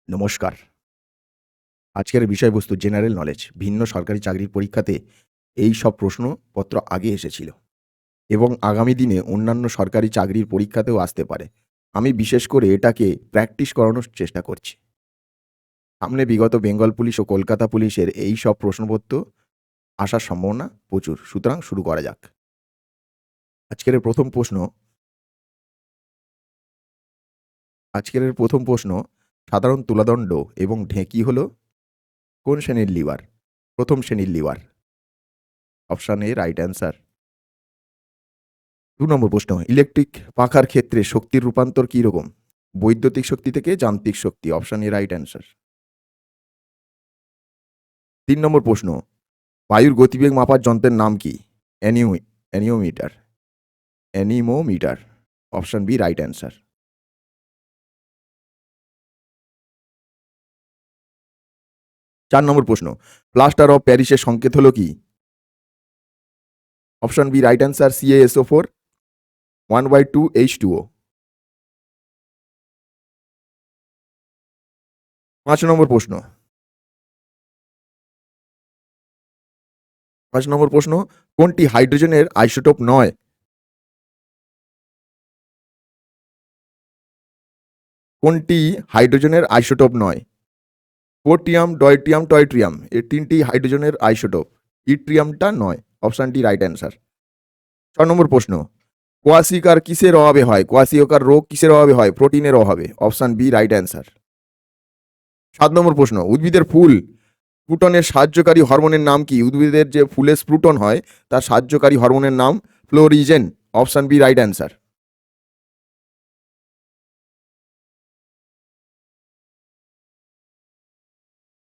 নমস্কার। আজকের বিষয়বস্তু জেনারেল নলেজ। ভিন্ন সরকারি চাকরির পরীক্ষাতে এই সব প্রশ্নপত্র আগে এসেছিল এবং আগামী দিনে অন্যান্য সরকারি চাকরির পরীক্ষাতেও আসতে পারে। আমি বিশেষ করে এটাকে প্র্যাকটিস করানোর চেষ্টা করছি। সামনে বিগত বেঙ্গল পুলিশ ও কলকাতা পুলিশের এই সব প্রশ্নপত্র আসার সম্ভাবনা প্রচুর। সুতরাং শুরু করা যাক। আজকের প্রথম প্রশ্ন, সাধারণ তুলাদণ্ড এবং ঢেঁকি হলো কোন শ্রেণীর লিভার? প্রথম শ্রেণীর liver. Option A right answer. ২ নম্বর প্রশ্ন, ইলেকট্রিক পাখার ক্ষেত্রে শক্তির রূপান্তর কী রকম? বৈদ্যুতিক শক্তি থেকে যান্ত্রিক শক্তি। Option A right answer. ৩ নম্বর প্রশ্ন, বায়ুর গতিবেগ মাপার যন্ত্রের নাম কি? Anemometer. Anemometer. Option B right answer. ৪ নম্বর প্রশ্ন, প্লাস্টার অফ প্যারিসের সংকেত হলো কি? Option B right answer, CaSO4 1/2 H2O। ৫ নম্বর প্রশ্ন, কোনটি হাইড্রোজেনের আইসোটোপ নয়? কোনটি হাইড্রোজেনের আইসোটোপ নয়? পোর্টিয়াম, ডয়টিয়াম, টয়ট্রিয়াম। এই তিনটি হাইড্রোজেনের আইসোটোপ। ইট্রিয়ামটা নয়। Option D right answer. ৬ নম্বর প্রশ্ন, কোয়াশিকার কিসের অভাবে হয়? কোয়াশিকার রোগ কিসের অভাবে হয়? প্রোটিনের অভাবে। Option B right answer. ৭ নম্বর প্রশ্ন, উদ্ভিদের ফুল স্ফুটনের সাহায্যকারী হরমোনের নাম কি? উদ্ভিদের যে ফুলে স্ফুটন হয় তার সাহায্যকারী হরমোনের নাম florigen. Option B right answer.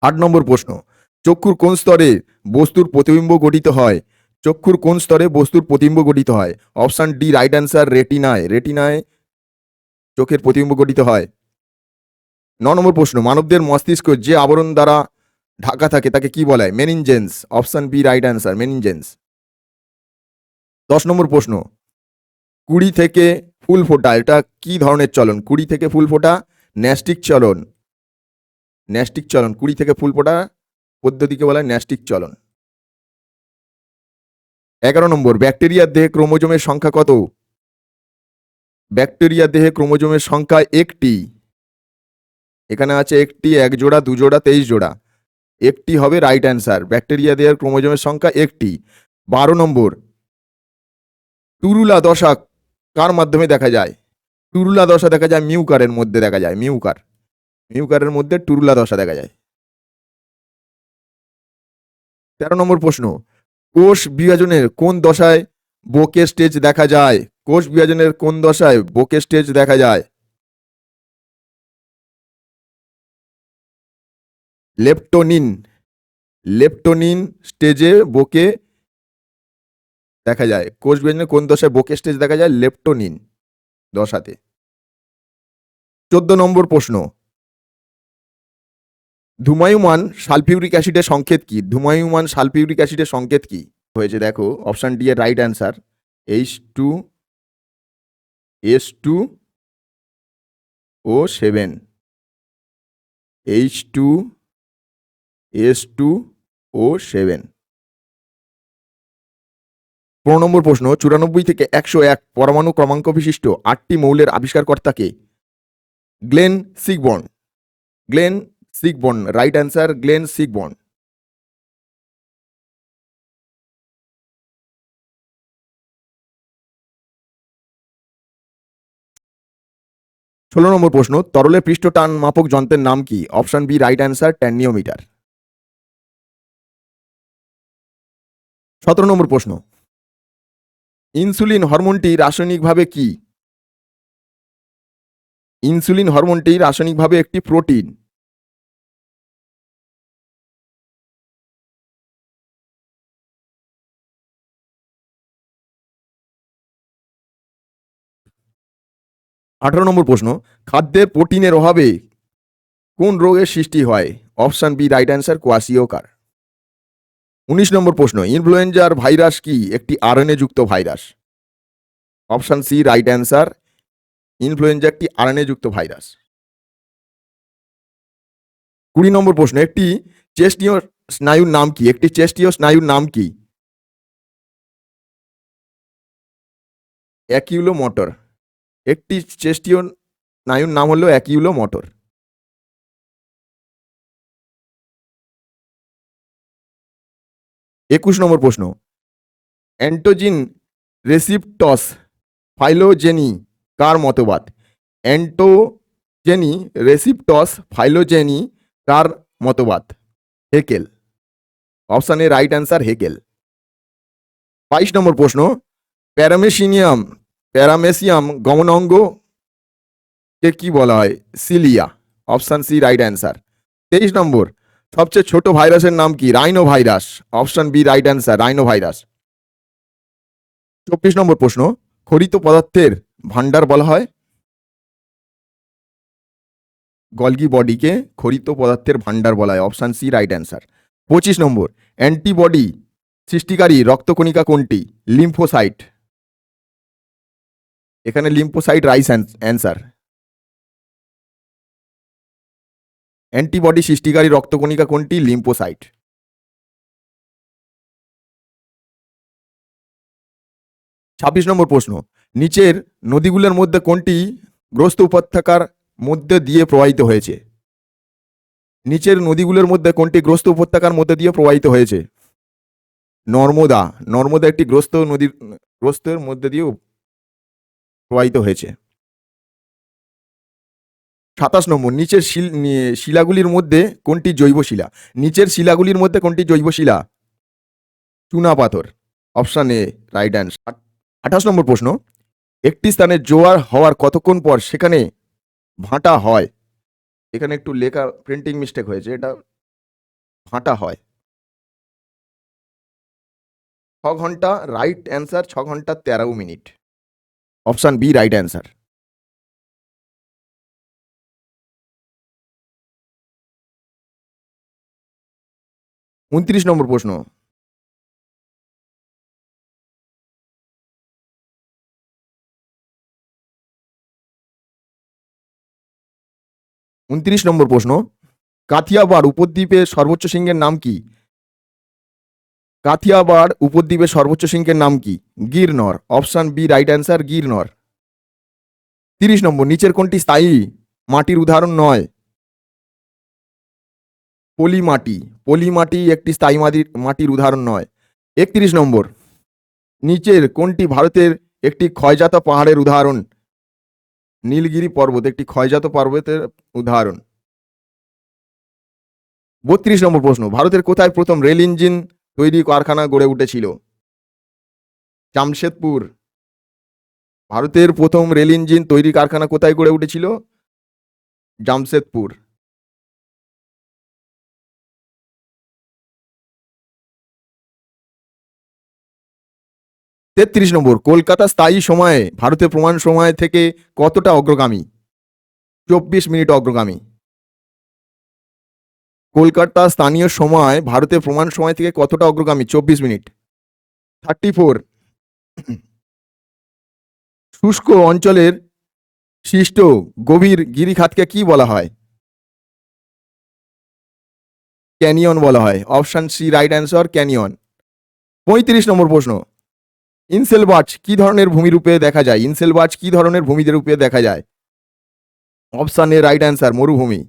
৮ নম্বর প্রশ্ন, চক্ষুর কোন স্তরে বস্তুর প্রতিবিম্ব গঠিত হয়? চক্ষুর কোন স্তরে বস্তুর প্রতিবিম্ব গঠিত হয়? অপশান ডি রাইট অ্যান্সার, রেটিনায়। রেটিনায় চোখের প্রতিবিম্ব গঠিত হয়। ৯ নম্বর প্রশ্ন, মানবদের মস্তিষ্ক যে আবরণ দ্বারা ঢাকা থাকে তাকে কি বলে? Meninges. Option B right answer, meninges. ১০ নম্বর প্রশ্ন, কুড়ি থেকে ফুল ফোটা এটা কি ধরনের চলন? কুড়ি থেকে ফুল ফোটা ন্যাস্টিক চলন। ন্যাস্টিক চলন, কুড়ি থেকে ফুল ফোটা পদ্ধতিকে বলা হয় ন্যাস্টিক চলন। ১১ নম্বর, ব্যাকটেরিয়ার দেহে ক্রোমোজোমের সংখ্যা কত? ব্যাকটেরিয়ার দেহে ক্রোমোজোমের সংখ্যা একটি। এখানে আছে একটি, এক জোড়া, দু জোড়া, 23 জোড়া। একটি হবে রাইট অ্যান্সার। ব্যাকটেরিয়া দেহের ক্রোমোজোমের সংখ্যা একটি। ১২ নম্বর, টুরুলা দশা কার মাধ্যমে দেখা যায়? টুরুলা দশা দেখা যায় মিউকারের মধ্যে দেখা যায়। মিউকারের মধ্যে টুরুলা দশা দেখা যায়। ১৩ নম্বর প্রশ্ন, কোষ বিভাজনের কোন দশায় বোকে স্টেজ দেখা যায়? কোষ বিভাজনের কোন দশায় বোকে স্টেজ দেখা যায়? লেপ্টোনিন। লেপ্টোনিন স্টেজে বোকে দেখা যায়। কোষ বিভাজনের কোন দশায় বোকে স্টেজ দেখা যায়? লেপ্টোনিন দশাতে। ১৪ নম্বর প্রশ্ন, ধুমায়ুমান সালফিউরিক অ্যাসিডের সংকেত কি? ধুমায়ুমান সালফিউরিক অ্যাসিডের সংকেত কি হয়েছে? দেখো, অপশান ডি এর রাইট অ্যান্সার, H2S2O7। H2S2O7। ১৫ নম্বর প্রশ্ন, ৯৪ থেকে ১০১ পরমাণু ক্রমাঙ্ক বিশিষ্ট ৮টি মৌলের আবিষ্কারকর্তাকে? Glenn Seaborg. Glenn Seaborg right answer, Glenn Seaborg. ১৬ নম্বর প্রশ্ন, তরলের পৃষ্ঠ টান মাপক যন্ত্রের নাম কি? Option B right answer, tensiometer. ১৭ নম্বর প্রশ্ন, ইনসুলিন হরমোনটি রাসায়নিকভাবে কি? ইনসুলিন হরমোনটি রাসায়নিকভাবে একটি প্রোটিন। ১৮ নম্বর প্রশ্ন, খাদ্যে প্রোটিনের অভাবে কোন রোগের সৃষ্টি হয়? Option B right answer, kwashiorkor. ১৯ নম্বর প্রশ্ন, ইনফ্লুয়েঞ্জার ভাইরাস কি একটি আরএনএ যুক্ত virus? Option C right answer, influenza একটি আরএনএ যুক্ত ভাইরাস। 20 নম্বর প্রশ্ন, একটি চেস্টীয় স্নায়ুর নাম কি? একটি চেস্টীয় স্নায়ুর নাম কি? অ্যাকিউলোমোটর। একটি চেস্টীয় স্নায়ুর নাম হলো অ্যাকিউলোমোটর। 21 নম্বর প্রশ্ন, অ্যান্টোজিন রেসিপ্টস ফাইলোজেনি কার মতবাদ? অ্যান্টোজেনি রেসিপ্টস ফাইলোজেনি কার মতবাদ? Haeckel. Option A right answer Haeckel. 22 নম্বর প্রশ্ন, প্যারামেসিয়াম গমনাঙ্গকে কি বলা হয়? Cilia. Option C right answer. 23 নম্বর, সবচেয়ে ছোট ভাইরাসের নাম কি? Rhino virus. Option B right answer, rhino virus. 24 নম্বর প্রশ্ন, খরিত পদার্থের ভান্ডার বলা হয়? গলগি বডিকে খরিত পদার্থের ভান্ডার বলা হয়। Option C right answer. 25 নম্বর, অ্যান্টিবডি সৃষ্টিকারী রক্তকণিকা কোনটি? লিম্ফোসাইট। এখানে লিম্ফোসাইট রাইট অ্যান্সার। অ্যান্টিবডি সৃষ্টিকারী রক্তকণিকা কোনটি? লিম্ফোসাইট। 26 নম্বর প্রশ্ন, নিচের নদীগুলোর মধ্যে কোনটি গ্রস্ত উপত্যকার মধ্যে দিয়ে প্রবাহিত হয়েছে? নিচের নদীগুলোর মধ্যে কোনটি গ্রস্ত উপত্যকার মধ্যে দিয়ে প্রবাহিত হয়েছে? নর্মদা। নর্মদা একটি গ্রস্তের মধ্যে দিয়ে প্রবাহিত হয়েছে। 27 নম্বর, নিচের শিলাগুলির মধ্যে কোনটি জৈব শিলা? নিচের শিলাগুলির মধ্যে কোনটি জৈব শিলা? চুনা পাথর। Option A right answer. 28 নম্বর প্রশ্ন, একটি স্থানে জোয়ার হওয়ার কতক্ষণ পর সেখানে ভাটা হয়? এখানে একটু লেখা প্রিন্টিং মিস্টেক হয়েছে, এটা ভাটা হয়। 6 ঘন্টা রাইট অ্যান্সার, 6 ঘন্টা 13 মিনিট। Option B right answer. 29 নম্বর প্রশ্ন, 29 নম্বর প্রশ্ন, কাথিয়াবাড় উপদ্বীপের সর্বোচ্চ শৃঙ্গের নাম কি? কাথিয়াবাড় উপদ্বীপের সর্বোচ্চ শৃঙ্গের নাম কি? Girnar. Option B right answer, Girnar. 30 নম্বর, নিচের কোনটি স্থায়ী মাটির উদাহরণ নয়? পলিমাটি। পলিমাটি একটি স্থায়ী মাটির উদাহরণ নয়। 31 নম্বর, নিচের কোনটি ভারতের একটি ক্ষয়জাত পাহাড়ের উদাহরণ? নীলগিরি পর্বত একটি ক্ষয়জাত পর্বতের উদাহরণ। 32 নম্বর প্রশ্ন, ভারতের কোথায় প্রথম রেল ইঞ্জিন তৈরি কারখানা গড়ে উঠেছিল? জামশেদপুর। ভারতের প্রথম রেল ইঞ্জিন তৈরি কারখানা কোথায় গড়ে উঠেছিল? জামশেদপুর। 33 নম্বর, কলকাতা স্থায়ী সময়ে ভারতের প্রমাণ সময় থেকে কতটা অগ্রগামী? 24 মিনিট অগ্রগামী। কলকাতা স্থানীয় সময় ভারতের প্রমাণ সময় থেকে কতটা অগ্রগামী? 24 মিনিট। 34, শুষ্ক অঞ্চলের সৃষ্ট গভীর গিরিখাতকে কি বলা হয়? ক্যানিয়ন বলা হয়। Option C right answer, canyon. 35 নম্বর প্রশ্ন, ইনসেলবার্চ কি ধরনের ভূমিরূপে দেখা যায়? ইনসেলবার্চ কি ধরনের ভূমিরূপে দেখা যায়? অপশন এ রাইট অ্যান্সার, মরুভূমি।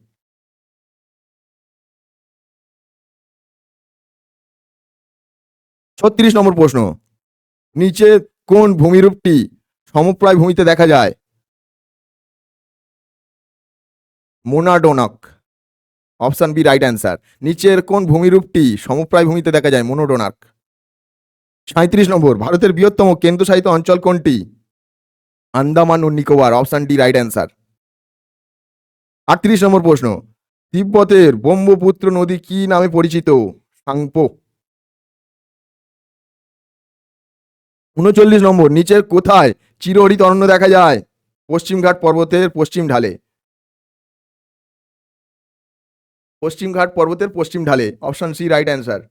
36 নম্বর প্রশ্ন, নিচে কোন ভূমিরূপটি সমপ্রায় ভূমিতে দেখা যায়? Monadnock. Option B right answer. নিচের কোন ভূমিরূপটি সমপ্রায় ভূমিতে দেখা যায়? মোনোডোনাক। 37 নম্বর, ভারতের বৃহত্তম কেন্দ্রশাসিত অঞ্চল কোনটি? আন্দামান ও Nicobar. Option D right answer. 38 নম্বর প্রশ্ন, তিব্বতের ব্রহ্মপুত্র নদী কি নামে পরিচিত? সাংপো। 39 নম্বর, নিচের কোথায় চিরহরিত অরণ্য দেখা যায়? পশ্চিমঘাট পর্বতের পশ্চিম ঢালে। পশ্চিমঘাট পর্বতের পশ্চিম ঢালে। Option C right answer.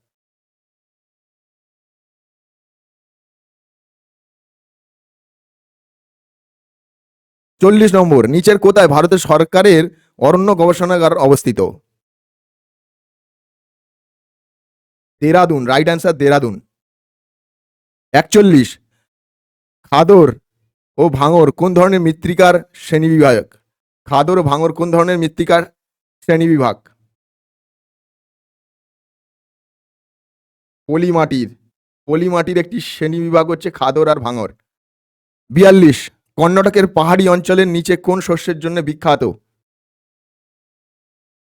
40 নম্বর, নিচের কোথায় ভারতের সরকারের অরণ্য গবেষণাগার অবস্থিত? Dehradun, right answer Dehradun. 41, খাদর ও ভাঙর কোন ধরনের মৃত্তিকার শ্রেণীবিভাগ? খাদর ও ভাঙর কোন ধরনের মৃত্তিকার শ্রেণীবিভাগ? পলিমাটির, পলিমাটির একটি শ্রেণীবিভাগ হচ্ছে খাদর আর ভাঙর। 42, কর্ণাটকের পাহাড়ি অঞ্চলের নিচে কোন শস্যের জন্য বিখ্যাত?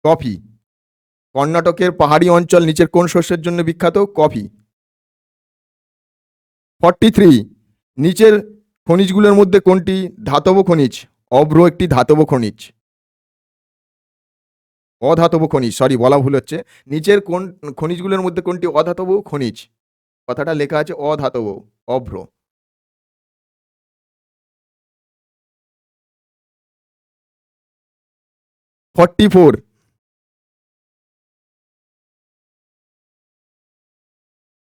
কফি। কর্ণাটকের পাহাড়ি অঞ্চল নিচের কোন শস্যের জন্য বিখ্যাত? কফি। 43, নিচের খনিজগুলোর মধ্যে কোনটি ধাতব খনিজ? অভ্র একটি ধাতব খনিজ। অধাতব খনিজ, সরি বলা ভুল হচ্ছে। নিচের কোন খনিজগুলোর মধ্যে কোনটি অধাতব খনিজ? কথাটা লেখা আছে অধাতব, অভ্র। 44,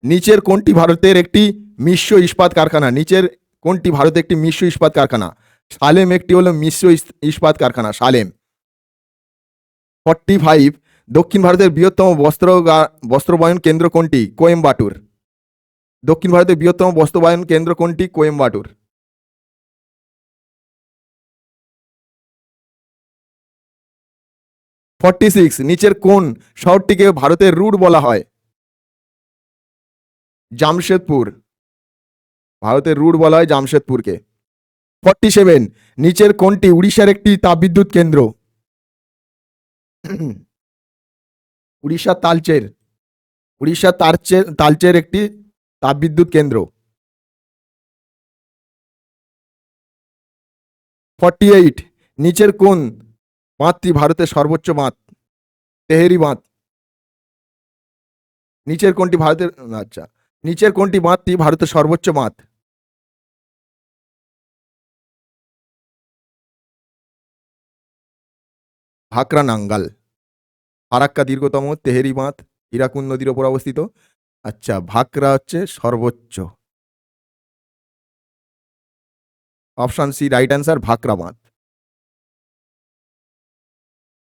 নিচের কোনটি ভারতের একটি মিশ্র ইস্পাত কারখানা? নিচের কোনটি ভারতে একটি মিশ্র ইস্পাত কারখানা? সালেম একটি হলো মিশ্র ইস্পাত কারখানা, সালেম। 45, দক্ষিণ ভারতের বৃহত্তম বস্ত্রবায়ন কেন্দ্র কোনটি? কোয়েম্বাটুর। দক্ষিণ ভারতের বৃহত্তম বস্ত্রবায়ন কেন্দ্র কোনটি? কোয়েম্বাটুর। 46, নিচের কোন শহরটিকে ভারতের রুট বলা হয়? জামশেদপুর। ভারতের রুট বলা হয় জামশেদপুরকে। 47, নিচের কোনটি উড়িষ্যার একটি তাপবিদ্যুৎ কেন্দ্র? উড়িষ্যার তালচের। উড়িষ্যার তালচের একটি তাপবিদ্যুৎ কেন্দ্র। 48, নিচের কোন বাঁধটি ভারতের সর্বোচ্চ বাঁধ? তেহেরি বাঁধ। নিচের কোনটি ভারতের, আচ্ছা, নিচের কোনটি বাঁধটি ভারতের সর্বোচ্চ বাঁধ? ভাকরা নাঙ্গাল। ফারাক্কা দীর্ঘতম, তেহেরি বাঁধ ইরাকুন নদীর ওপর অবস্থিত। আচ্ছা, ভাকরা হচ্ছে সর্বোচ্চ। Option C right answer, Bhakra বাঁধ।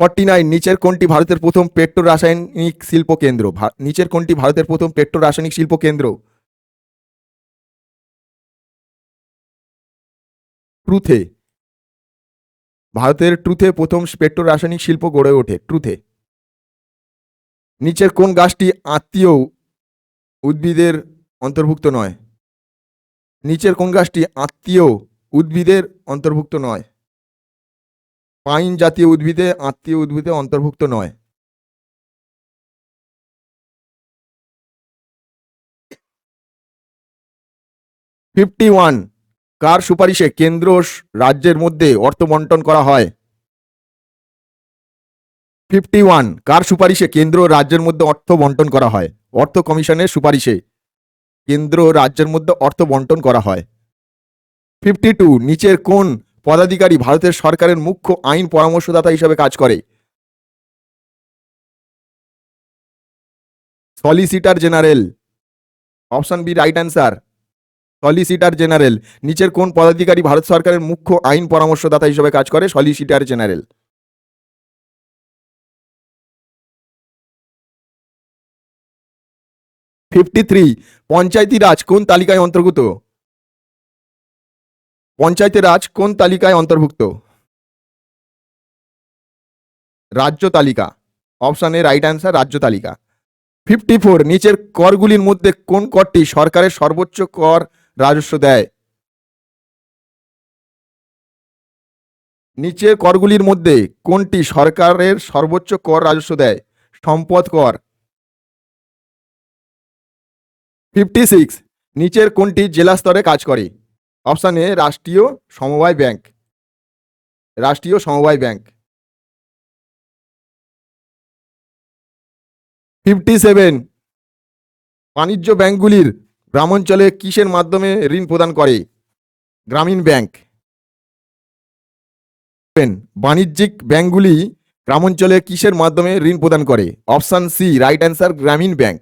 49, নিচের কোনটি ভারতের প্রথম পেট্রো রাসায়নিক শিল্প কেন্দ্র? নিচের কোনটি ভারতের প্রথম পেট্রো রাসায়নিক শিল্প কেন্দ্র? ট্রুথে। ভারতের ট্রুথে প্রথম পেট্রো রাসায়নিক শিল্প গড়ে ওঠে, ট্রুথে। নিচের কোন গাছটি আত্মীয় উদ্ভিদের অন্তর্ভুক্ত নয়? নিচের কোন গাছটি আত্মীয় উদ্ভিদের অন্তর্ভুক্ত নয়? পাইন জাতীয় উদ্ভিদে আত্মীয় উদ্ভিদে অন্তর্ভুক্ত নয়। 51, কার সুপারিশে কেন্দ্র রাজ্যের মধ্যে অর্থ বন্টন করা হয়? 51, কার সুপারিশে কেন্দ্র রাজ্যের মধ্যে অর্থ বন্টন করা হয়? অর্থ কমিশনের সুপারিশে কেন্দ্র রাজ্যের মধ্যে অর্থ বন্টন করা হয়। 52, নিচের কোন পদাধিকারী ভারতের সরকারের মুখ্য আইন পরামর্শদাতা হিসেবে কাজ করে? Solicitor general. Option B right answer, solicitor general. নিচের কোন পদাধিকারী ভারত সরকারের মুখ্য আইন পরামর্শদাতা হিসেবে কাজ করে? Solicitor general. 53, পঞ্চায়েতি রাজ কোন তালিকায় অন্তর্ভুক্ত? পঞ্চায়েতের রাজ কোন তালিকায় অন্তর্ভুক্ত? রাজ্য তালিকা। অপশন এ রাইট অ্যান্সার, রাজ্য তালিকা। 54, নিচের করগুলির মধ্যে কোন করটি সরকারের সর্বোচ্চ কর রাজস্ব দেয়? নিচের করগুলির মধ্যে কোনটি সরকারের সর্বোচ্চ কর রাজস্ব দেয়? সম্পদ কর। 56, নিচের কোনটি জেলা স্তরে কাজ করে? অপশন এ রাষ্ট্রীয় সমবায় ব্যাংক। রাষ্ট্রীয় সমবায় ব্যাংক। 57, বাণিজ্য ব্যাংকগুলির গ্রামাঞ্চলে কিসের মাধ্যমে ঋণ প্রদান করে? গ্রামীণ ব্যাংক। বাণিজ্যিক ব্যাংকগুলি গ্রামাঞ্চলে কিসের মাধ্যমে ঋণ প্রদান করে? অপশন সি রাইট অ্যান্সার, গ্রামীণ ব্যাংক।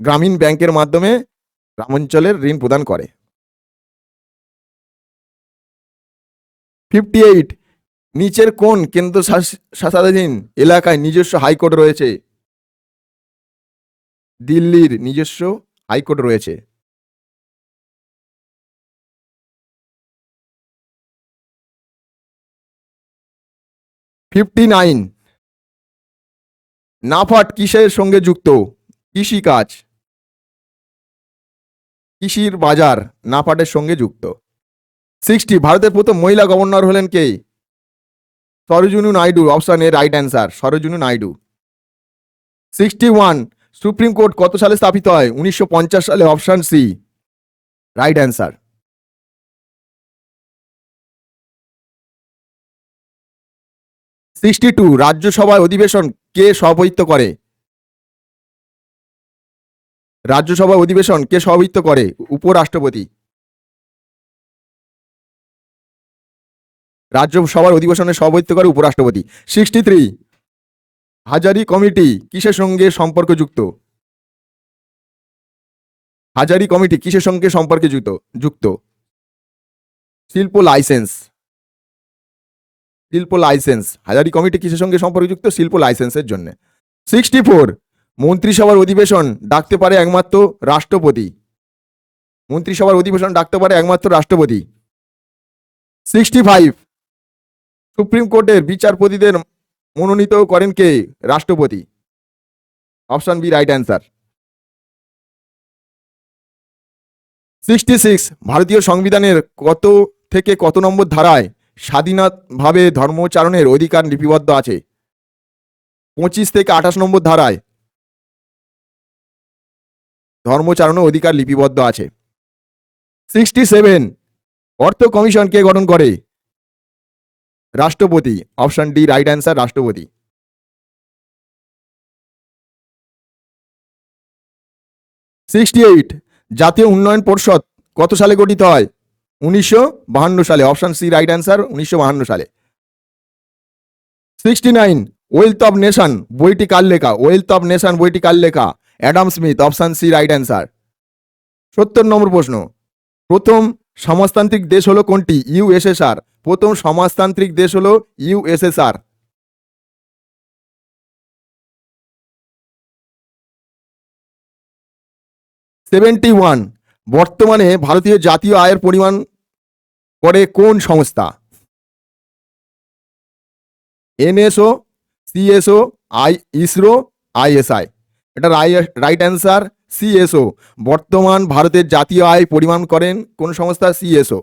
গ্রামীণ ব্যাংকের মাধ্যমে গ্রামাঞ্চলের ঋণ প্রদান করে। 58, নিচের কোন কেন্দ্র শাসনাধীন এলাকায় নিজস্ব হাইকোর্ট রয়েছে? দিল্লির নিজস্ব হাইকোর্ট রয়েছে? 59। নাফাট কিসের সঙ্গে যুক্ত? কৃষিকাজ, কৃষির বাজার নাফাটের সঙ্গে যুক্ত। 60। ভারতের প্রথম মহিলা গভর্নর হলেন কে? Sarojini Naidu. Option A right answer, Sarojini Naidu. 61। Supreme court কত সালে স্থাপিত হয়? 1950 সালে। Option C right answer. 62। রাজ্যসভার অধিবেশন কে সভাপতিত্ব করে? রাজ্যসভা অধিবেশন কে সভাপতিত্ব করে? উপরাষ্ট্রপতি। রাজ্যসভার অধিবেশনে সভাপতিত্ব করে উপরাষ্ট্রপতি। 63। হাজারি কমিটি কিসের সঙ্গে সম্পর্কযুক্ত? হাজারি কমিটি কিসের সঙ্গে সম্পর্কে যুক্ত? শিল্প লাইসেন্স। শিল্প লাইসেন্স। হাজারি কমিটি কিসের সঙ্গে সম্পর্কযুক্ত? শিল্প লাইসেন্সের জন্য। 64। মন্ত্রিসভার অধিবেশন ডাকতে পারে একমাত্র রাষ্ট্রপতি। মন্ত্রিসভার অধিবেশন ডাকতে পারে একমাত্র রাষ্ট্রপতি। 65। সুপ্রিম কোর্টের বিচারপতিদের মনোনীত করেন কে? রাষ্ট্রপতি। Option B right answer. 66। ভারতীয় সংবিধানের কত থেকে কত নম্বর ধারায় স্বাধীনভাবে ধর্মোচ্চারণের অধিকার লিপিবদ্ধ আছে? 25 থেকে 28 নম্বর ধারায় ধর্মোচ্চারণের অধিকার লিপিবদ্ধ আছে। 67। অর্থ কমিশন কে গঠন করে? রাষ্ট্রপতি। অপশন ডি রাইট অ্যান্সার, রাষ্ট্রপতি। 68। জাতীয় উন্নয়ন পরিষদ কত সালে গঠিত হয়? 1952 সালে। অপশন সি রাইট অ্যান্সার, 1952 সালে। 69। ওয়েলথ অফ নেশন বইটি কার লেখা? ওয়েলথ অফ নেশন বইটি কার লেখা? Adam Smith. Option C right answer. 70 নম্বর প্রশ্ন। প্রথম সমাজতান্ত্রিক দেশ হলো কোনটি? ইউএসএসআর। প্রথম সমাজতান্ত্রিক দেশ হলো ইউএসএসআর। 71। বর্তমানে ভারতীয় জাতীয় আয়ের পরিমাণ করে কোন সংস্থা? NSO, CSO, ISRO, ISI. এটা রাইট অ্যান্সার সিএসও। বর্তমান ভারতের জাতীয় আয় পরিমাণ করেন কোন সংস্থা? সিএসও।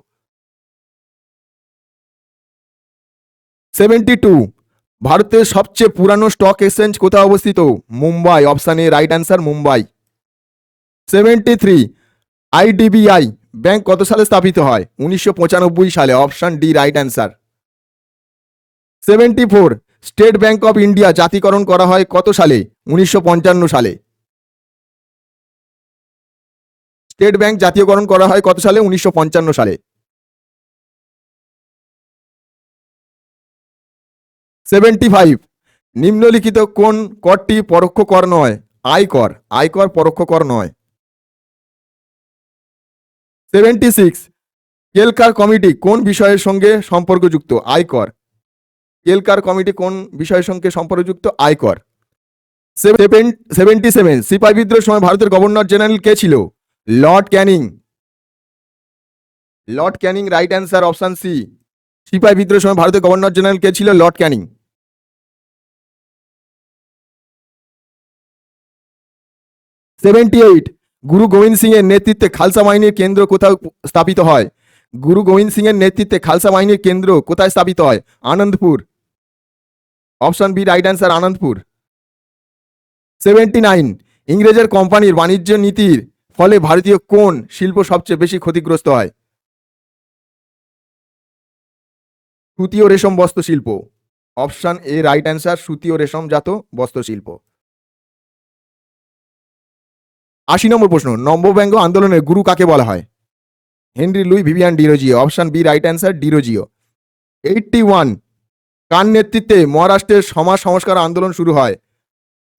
72। ভারতের সবচেয়ে পুরানো স্টক এক্সচেঞ্জ কোথায় অবস্থিত? Mumbai. Option A right answer, Mumbai. 73। IDBI bank কত সালে স্থাপিত হয়? 1995 সালে। Option D right answer. 74। State bank of India জাতীয়করণ করা হয় কত সালে? 1955 সালে। স্টেট ব্যাংক জাতীয়করণ করা হয় কত সালে? 1955 সালে। 75। নিম্নলিখিত কোন করটি পরোক্ষ কর নয়? আয়কর। আয়কর পরোক্ষ কর নয়। 76। কেলকার কমিটি কোন বিষয়ের সঙ্গে সম্পর্কযুক্ত? আয়কর। কেলকার কমিটি কোন বিষয়ের সঙ্গে সম্পর্কযুক্ত? আয়কর। 77। সিপাহি বিদ্রোহের সময় ভারতের গভর্নর জেনারেল কে ছিল? Lord Canning. Lord Canning right answer, option C. সিপাহি বিদ্রোহের সময় ভারতের গভর্নর জেনারেল কে ছিল? Lord Canning. 78। গুরু গোবিন্দ সিং এর নেতৃত্বে খালসা বাহিনীর কেন্দ্র কোথায় স্থাপিত হয়? গুরু গোবিন্দ সিং এর নেতৃত্বে খালসা বাহিনীর কেন্দ্র কোথায় স্থাপিত হয়? Anandpur. Option B right answer, Anandpur. 79। ইংরেজের কোম্পানির বাণিজ্য নীতির ফলে ভারতীয় কোন শিল্প সবচেয়ে বেশি ক্ষতিগ্রস্ত হয়? সুতি ও রেশম বস্ত্র শিল্প। অপশন এ রাইট অ্যান্সার, সুতি ও রেশমজাত বস্ত্র শিল্প। 80 নম্বর প্রশ্ন। নববঙ্গ আন্দোলনের গুরু কাকে বলা হয়? Henry Louis Vivian Derozio. Option B right answer, Derozio. 81। কার নেতৃত্বে মহারাষ্ট্রের সমাজ সংস্কার আন্দোলন শুরু হয়?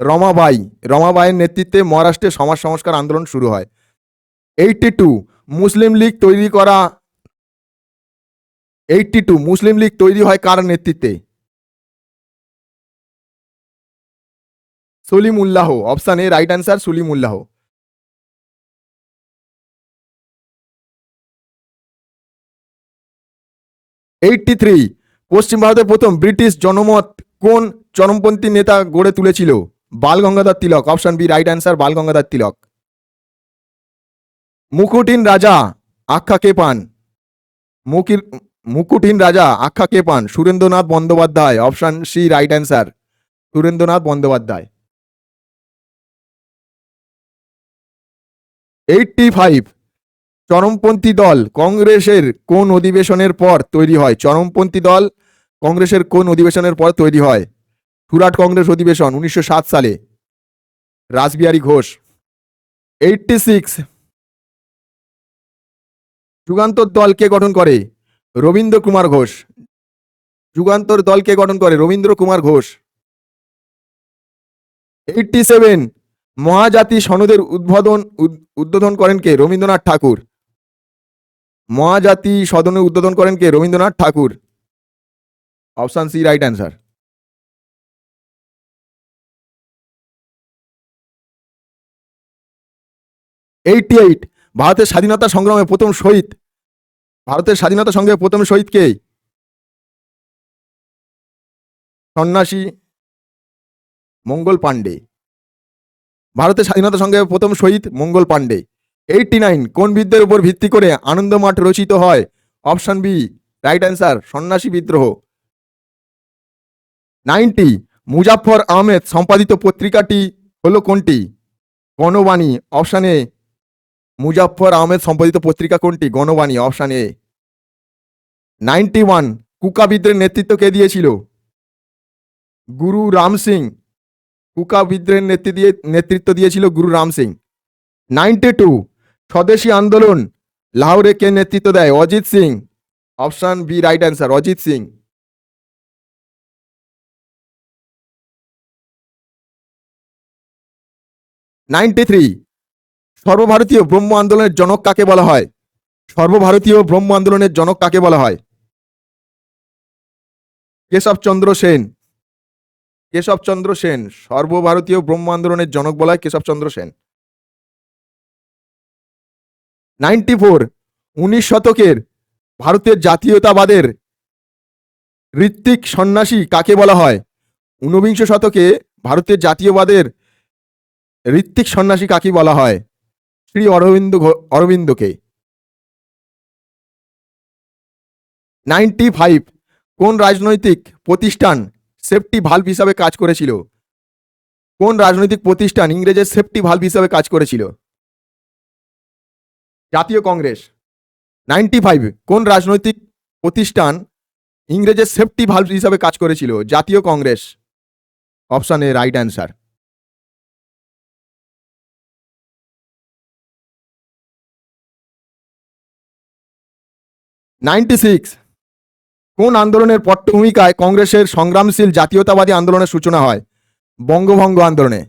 রমাবাই। রমাবাইয়ের নেতৃত্বে মহারাষ্ট্রের সমাজ সংস্কার আন্দোলন শুরু হয়। 82। মুসলিম লীগ তৈরি করা 82 মুসলিম লীগ তৈরি হয় কার নেতৃত্বে? Salimullah, option A right answer Salimullah. 83, পশ্চিম ভারতের প্রথম ব্রিটিশ জনমত কোন চরমপন্থী নেতা গড়ে তুলেছিল? বাল গঙ্গাধর তিলক, অপশন বি রাইট অ্যান্সার বাল গঙ্গাধর তিলক। মুকুটহীন রাজা আখ্যা কে পান? মুকির- মুকুটহীন রাজা আখ্যা কে পান? Surendranath Bandyopadhyay, option C right answer Surendranath Bandyopadhyay. 85, চরমপন্থী দল কংগ্রেসের কোন অধিবেশনের পর তৈরি হয়? চরমপন্থী দল কংগ্রেসের কোন অধিবেশনের পর তৈরি হয়? সুরাট কংগ্রেস অধিবেশন 1907 সালে, রাসবিহারী ঘোষ। 86, যুগান্তর দল কে গঠন করে? রবীন্দ্র কুমার ঘোষ। যুগান্তর দল কে গঠন করে? রবীন্দ্র কুমার ঘোষ। 87, মহাজাতি সনদের উদ্বোধন করেন কে? রবীন্দ্রনাথ ঠাকুর। মহাজাতি সদনের উদ্বোধন করেন কে? Rabindranath Thakur. Option C right answer. 88, ভারতের স্বাধীনতা সংগ্রামে প্রথম শহীদ, ভারতের স্বাধীনতা সংগ্রামে প্রথম শহীদ কে? সন্ন্যাসী মঙ্গল পাণ্ডে। ভারতের স্বাধীনতা সংগ্রামে প্রথম শহীদ মঙ্গল পাণ্ডে। 89, কোন বিদ্রোহের উপর ভিত্তি করে আনন্দমাঠ রচিত হয়? অপশন বি রাইট অ্যান্সার সন্ন্যাসী বিদ্রোহ। 90, মুজাফফর আহমেদ সম্পাদিত পত্রিকাটি হলো কোনটি? গণবাণী, অপশন এ মুজাফফর আহমেদ সম্পাদিত পত্রিকা কোনটি? গণবাণী, অপশন এ। 91, কুকা বিদ্রোহের নেতৃত্ব কে দিয়েছিল? গুরু রাম সিং। কুকা বিদ্রোহের নেতৃত্ব দিয়েছিল গুরু রাম সিং। 92, স্বদেশী আন্দোলন লাহোরে কে নেতৃত্ব দেয়? Ajit Singh. Option B right answer Ajit Singh. 93, সর্বভারতীয় ব্রহ্ম আন্দোলনের জনক কাকে বলা হয়? সর্বভারতীয় ব্রহ্ম আন্দোলনের জনক কাকে বলা হয়? কেশবচন্দ্র সেন। কেশবচন্দ্র সেন সর্বভারতীয় ব্রহ্ম আন্দোলনের জনক বলা হয় কেশবচন্দ্র সেন। 94, 19 শতকের ভারতের জাতীয়তাবাদের ঋত্বিক সন্ন্যাসী কাকে বলা হয়? ঊনবিংশ শতকে ভারতের জাতীয়বাদের ঋত্বিক সন্ন্যাসী কাকে বলা হয়? শ্রী অরবিন্দকে। 95, কোন রাজনৈতিক প্রতিষ্ঠান সেফটি ভালভ হিসাবে কাজ করেছিল? কোন রাজনৈতিক প্রতিষ্ঠান ইংরেজের সেফটি ভালভ হিসাবে কাজ করেছিল? জাতীয় কংগ্রেস। 95, কোন রাজনৈতিক প্রতিষ্ঠান ইংরেজের সেফটি ভালভ হিসাবে কাজ করেছিল? জাতীয় Congress. Option A right answer. 96, কোন আন্দোলনের পটভূমিকায় কংগ্রেসের সংগ্রামশীল জাতীয়তাবাদী আন্দোলনের সূচনা হয়? বঙ্গভঙ্গ আন্দোলনে।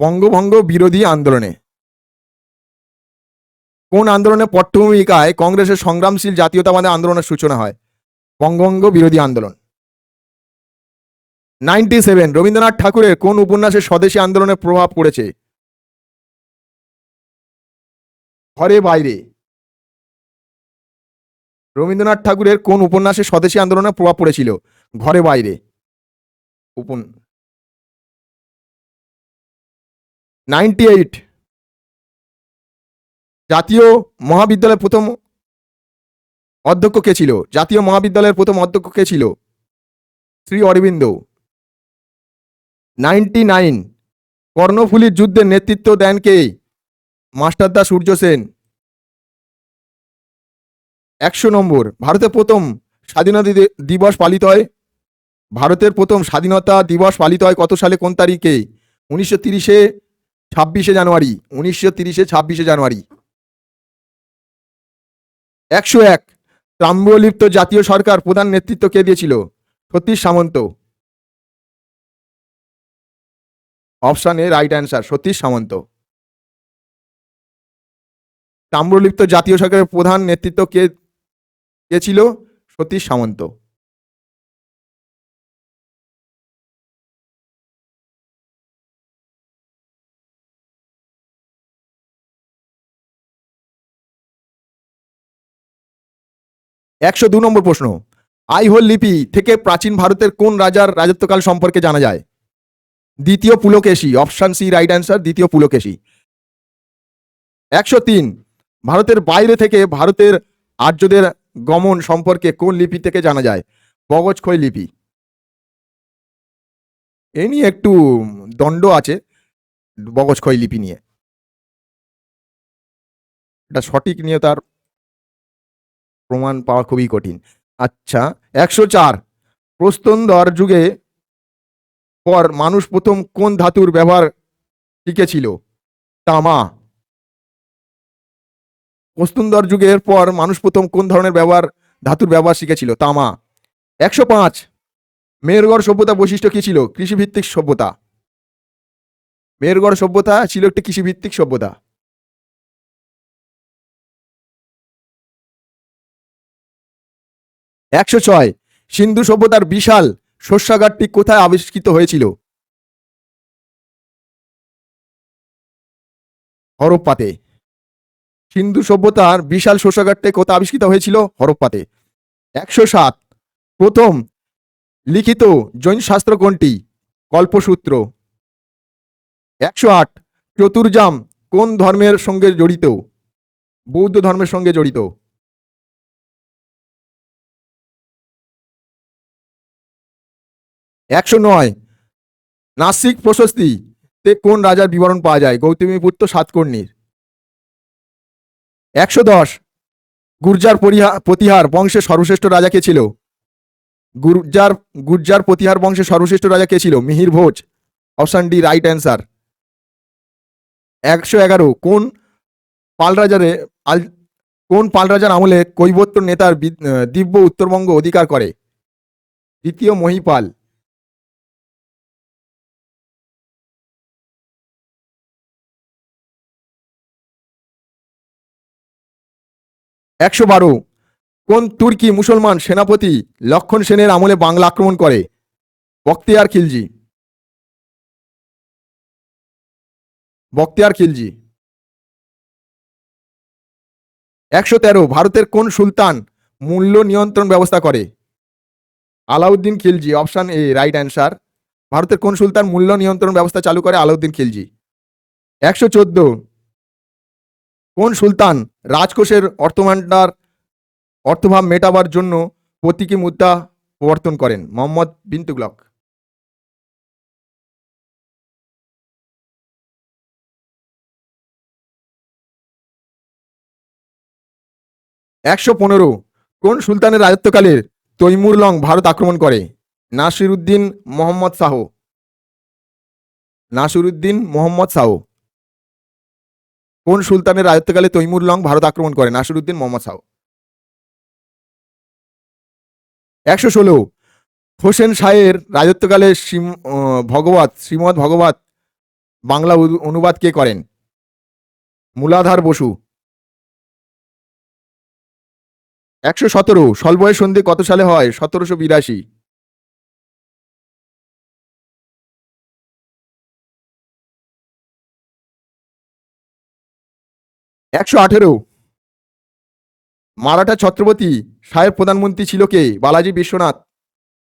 বঙ্গভঙ্গ বিরোধী আন্দোলনে। কোন আন্দোলনের পটভূমিকায় কংগ্রেসের সংগ্রামশীল জাতীয়তাবাদী আন্দোলনের সূচনা হয়? বঙ্গভঙ্গ বিরোধী আন্দোলন। 97, রবীন্দ্রনাথ ঠাকুরের কোন উপন্যাসে স্বদেশী আন্দোলনের প্রভাব পড়েছে? ঘরে বাইরে। রবীন্দ্রনাথ ঠাকুরের কোন উপন্যাসে স্বদেশী আন্দোলনের প্রভাব পড়েছিল? ঘরে বাইরে। 98, জাতীয় মহাবিদ্যালয়ের প্রথম অধ্যক্ষ কে ছিল? জাতীয় মহাবিদ্যালয়ের প্রথম অধ্যক্ষ কে ছিল? শ্রী অরবিন্দ। 99, কর্ণফুলীর যুদ্ধের নেতৃত্ব দেন কে? মাস্টারদা সূর্য সেন। 100 নম্বর, ভারতের প্রথম স্বাধীনতা দিবস পালিত হয়? ভারতের প্রথম স্বাধীনতা দিবস পালিত হয় কত সালে, কোন তারিখে? 1930-এ 26শে জানুয়ারি। 1930-এ 26শে জানুয়ারি। 101, তাম্রলিপ্ত জাতীয় সরকার প্রধান নেতৃত্ব কে দিয়েছিল? Satish Samanta. Option A right answer Satish Samanta. Tamralipta জাতীয় সরকারের প্রধান নেতৃত্ব কে কে ছিল? সতীশ সামন্ত। 102 নম্বর প্রশ্ন, আইহোল লিপি থেকে প্রাচীন ভারতের কোন রাজার রাজত্বকাল সম্পর্কে জানা যায়? দ্বিতীয় Pulakeshi, option C right answer, দ্বিতীয় পুলকেশী। 103, ভারতের বাইরে থেকে ভারতের আর্যদের গমন সম্পর্কে কোন লিপি থেকে জানা যায়? বগজখই লিপি। এ নিয়ে একটু দ্বন্দ্ব আছে বগজখই লিপি নিয়ে, এটা সঠিক নিয়ে তার প্রমাণ পাওয়া খুবই কঠিন। আচ্ছা, 104, প্রস্তন্দর যুগে পর মানুষ প্রথম কোন ধাতুর ব্যবহার শিখেছিল? তামা। প্রস্তন্দর যুগের পর মানুষ প্রথম কোন ধরনের ধাতুর ব্যবহার শিখেছিল? তামা। 105, মেহেরগড় সভ্যতা বৈশিষ্ট্য কি ছিল? কৃষিভিত্তিক সভ্যতা। মেহেরগড় সভ্যতা ছিল একটি কৃষিভিত্তিক সভ্যতা। 106, সিন্ধু সভ্যতার বিশাল শস্যাগারটি কোথায় আবিষ্কৃত হয়েছিল? হরপ্পাতে। সিন্ধু সভ্যতার বিশাল শস্যাগারটি কোথায় আবিষ্কৃত হয়েছিল? হরপ্পাতে। 107, প্রথম লিখিত জৈন শাস্ত্র কোনটি? কল্পসূত্র। 108, চতুর্জাম কোন ধর্মের সঙ্গে জড়িত? বৌদ্ধ ধর্মের সঙ্গে জড়িত। 109, নাসিক প্রশস্তি তে কোন রাজার বিবরণ পাওয়া যায়? গৌতমীপুত্র সাতকর্ণীর। 110, গুর্জার প্রতিহার বংশের সর্বশ্রেষ্ঠ রাজা কে ছিল? গুর্জার প্রতিহার বংশের সর্বশ্রেষ্ঠ রাজা কে ছিল? মিহির ভোজ। Option D right answer. 111, কোন পাল রাজার আমলে কৈবর্ত নেতার দিব্য উত্তরবঙ্গ অধিকার করে? দ্বিতীয় মহিপাল। 112, কোন তুর্কি মুসলমান সেনাপতি লক্ষণ সেনের আমলে বাংলা আক্রমণ করে? বখতিয়ার খিলজি। 113, ভারতের কোন সুলতান মূল্য নিয়ন্ত্রণ ব্যবস্থা করে? Alauddin Khilji. Option A right answer. ভারতের কোন সুলতান মূল্য নিয়ন্ত্রণ ব্যবস্থা চালু করে? আলাউদ্দিন খিলজি। 114, কোন সুলতান রাজকোষের অর্থভাব মেটাবার জন্য প্রতীকী মুদ্রা প্রবর্তন করেন? মোহাম্মদ বিন তুগলক। 115, কোন সুলতানের রাজত্বকালে তৈমুর লং ভারত আক্রমণ করে? নাসিরউদ্দিন মোহাম্মদ শাহ। কোন সুলতানের রাজত্বকালে তৈমুর লং ভারত আক্রমণ করে? নাসিরউদ্দিন মোহাম্মদ শাহ। 116, হোসেন শাহের রাজত্বকালে শ্রীমৎ ভগবত বাংলা অনুবাদ কে করেন? মূলাধার বসু। 117, সলবয় সন্ধি কত সালে হয়? 1782। 118, মারাঠা ছত্রপতি শাহের প্রধানমন্ত্রী ছিল কে? Balaji Vishwanath.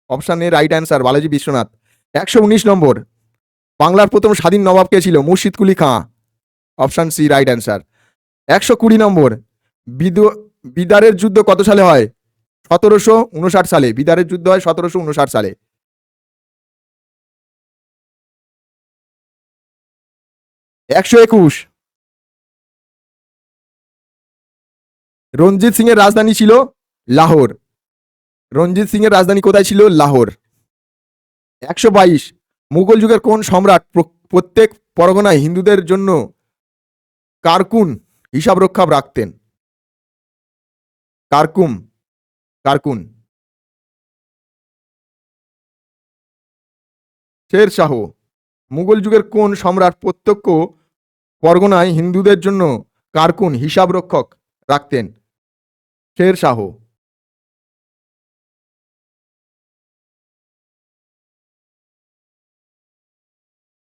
Option A right answer, Balaji Vishwanath. 119 নম্বর, বাংলার প্রথম স্বাধীন নবাব কে ছিল? Murshid Quli Khan. Option C right answer. 120 নম্বর, বিদারের যুদ্ধ কত সালে হয়? 1759 সালে। বিদারের যুদ্ধ হয় 1759 সালে। 121, রঞ্জিত সিং এর রাজধানী ছিল? লাহোর। রঞ্জিত সিং এর রাজধানী কোথায় ছিল? লাহোর। 122, মুঘল যুগের কোন সম্রাট প্রত্যেক পরগনায় হিন্দুদের জন্য কারকুন হিসাব রক্ষা রাখতেন? কারকুন। শের শাহ। মুঘল যুগের কোন সম্রাট প্রত্যক্ষ পরগনায় হিন্দুদের জন্য কারকুন হিসাব রক্ষক রাখতেন? শের শাহ।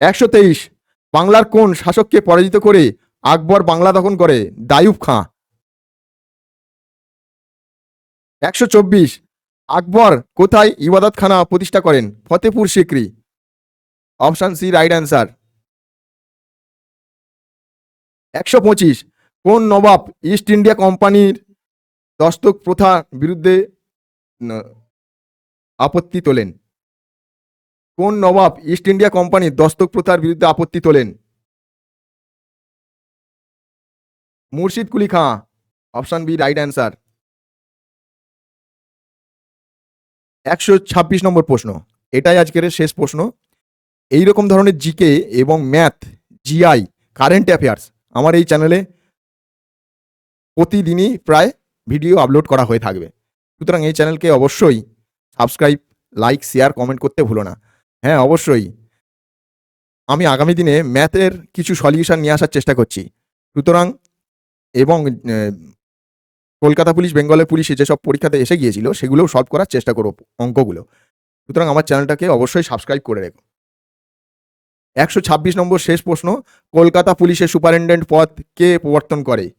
123, বাংলার কোন শাসককে পরাজিত করে আকবর বাংলা দখল করে? দায়ুব খাঁ। 124, আকবর কোথায় ইবাদতখানা প্রতিষ্ঠা করেন? Fatehpur Sikri. Option C right answer. 125, কোন নবাব ইস্ট ইন্ডিয়া কোম্পানির দস্তক প্রথা বিরুদ্ধে ন- আপত্তি তোলেন? কোন নবাব ইস্ট ইন্ডিয়া কোম্পানির দস্তক প্রথার বিরুদ্ধে আপত্তি তোলেন? Murshid Quli Khan. Option B right answer. 126 নম্বর প্রশ্ন, এটাই আজকের শেষ প্রশ্ন। এই রকম ধরনের জিকে এবং ম্যাথ, জিআই, কারেন্ট অ্যাফেয়ার্স আমার এই চ্যানেলে প্রতিদিনই প্রায় ভিডিও আপলোড করা হয়ে থাকবে। সুতরাং এই চ্যানেলকে অবশ্যই সাবস্ক্রাইব, লাইক, শেয়ার, কমেন্ট করতে ভুলো না। হ্যাঁ, অবশ্যই আমি আগামী দিনে ম্যাথের কিছু সলিউশন নিয়ে আসার চেষ্টা করছি। সুতরাং এবং কলকাতা পুলিশ, বেঙ্গলের পুলিশে যেসব পরীক্ষাতে এসে গিয়েছিল সেগুলোও সলভ করার চেষ্টা করব, অঙ্কগুলো। সুতরাং আমার চ্যানেলটাকে অবশ্যই সাবস্ক্রাইব করে রেখো। 126 নম্বর শেষ প্রশ্ন, কলকাতা পুলিশের সুপারিনটেন্ডেন্ট পদ কে প্রবর্তন করে?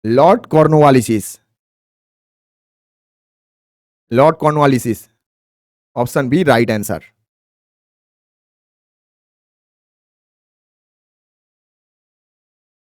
Lord Cornwallis. Lord Cornwallis. Option B right answer.